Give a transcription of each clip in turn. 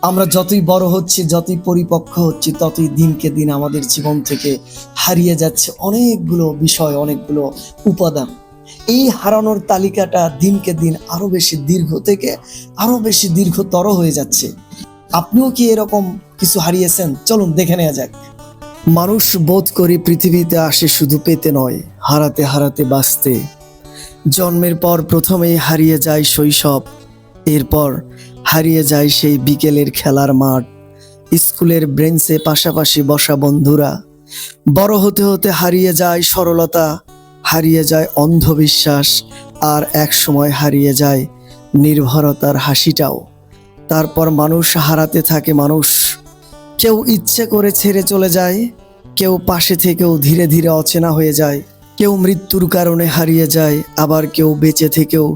আমরা যতই বড় হচ্ছি, যতই পরিপক্ক হচ্ছি, ততই দিনকে দিন আমাদের জীবন থেকে হারিয়ে যাচ্ছে অনেকগুলো বিষয়, অনেকগুলো উপাদান। এই হারানোর তালিকাটা দিনকে দিন আরো বেশি দীর্ঘ থেকে আরো বেশি দীর্ঘতর হয়ে যাচ্ছে। আপনিও কি এরকম কিছু হারিয়েছেন? চলুন দেখে নেওয়া যাক। মানুষ বোধ করি পৃথিবীতে আসে শুধু পেতে নয়, হারাতে হারাতে বাঁচতে। জন্মের পর প্রথমেই হারিয়ে যায় শৈশব, এরপর হারিয়ে যায় সেই বিকেলের খেলার মাঠ, স্কুলের বেঞ্চে পাশাপাশি বসা বন্ধুরা। বড় হতে হতে হারিয়ে যায় সরলতা, হারিয়ে যায় অন্ধবিশ্বাস, আর এক সময় হারিয়ে যায় নির্ভরতার হাসিটাও। তারপর মানুষ হারাতে থাকে মানুষ। কেউ ইচ্ছে করে ছেড়ে চলে যায়, কেউ পাশে থেকেও ধীরে ধীরে অচেনা হয়ে যায়, কেউ মৃত্যুর কারণে হারিয়ে যায়, আবার কেউ বেঁচে থেকেও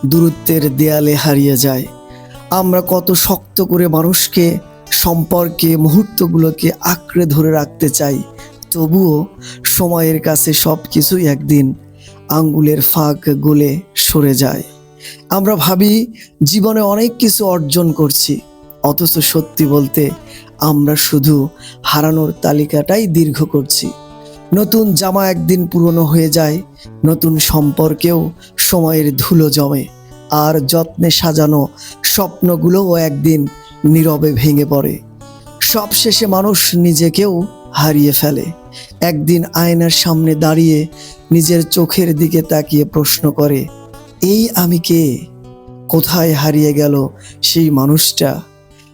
দূরত্বের দেয়ালে হারিয়ে যায়। আমরা কত শক্ত করে মানুষকে, সম্পর্কে, মুহূর্তগুলোকে আঁকড়ে ধরে রাখতে চাই, তবুও সময়ের কাছে সব কিছুই একদিন আঙ্গুলের ফাঁক গলে সরে যায়। আমরা ভাবি জীবনে অনেক কিছু অর্জন করছি, অথচ সত্যি বলতে আমরা শুধু হারানোর তালিকাটাই দীর্ঘ করছি। নতুন জামা একদিন পুরনো হয়ে যায়, নতুন সম্পর্কেও সময়ের ধুলো জমে, আর যত্নে সাজানো স্বপ্নগুলোও একদিন নীরবে ভেঙে পড়ে। সবশেষে মানুষ নিজেকেও হারিয়ে ফেলে। একদিন আয়নার সামনে দাঁড়িয়ে নিজের চোখের দিকে তাকিয়ে প্রশ্ন করে, এই আমি কে? কোথায় হারিয়ে গেল সেই মানুষটা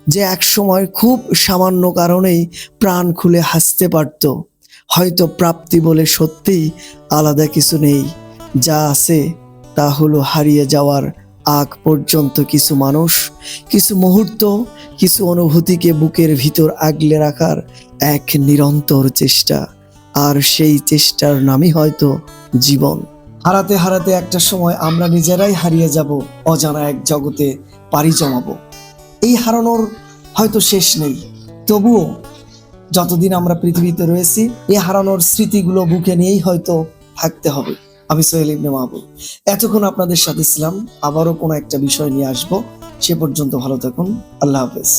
যে একসময় খুব সামান্য কারণেই প্রাণ খুলে হাসতে পারত? হয়তো প্রাপ্তি বলে সত্যিই আলাদা কিছু নেই, যা আছে তা হলো হারিয়ে যাওয়ার আগ পর্যন্ত কিছু মানুষ, কিছু মুহূর্ত, কিছু অনুভূতিকে বুকের ভিতর আগলে রাখার এক নিরন্তর চেষ্টা। আর সেই চেষ্টার নামই হয়তো জীবন। হারাতে হারাতে একটা সময় আমরা নিজেরাই হারিয়ে যাব, অজানা এক জগতে পাড়ি জমাবো। এই হারানোর হয়তো শেষ নেই, তবুও যতদিন আমরা পৃথিবীতে রয়েছি এই হারানোর স্মৃতিগুলো বুকে নিয়েই হয়তো থাকতে হবে। আমি সোহেল ইবনে মাহবুব, এতক্ষণ আপনাদের সাথে ছিলাম। আবারও কোনো একটা বিষয় নিয়ে আসবো। সে পর্যন্ত ভালো থাকুন। আল্লাহ হাফেজ।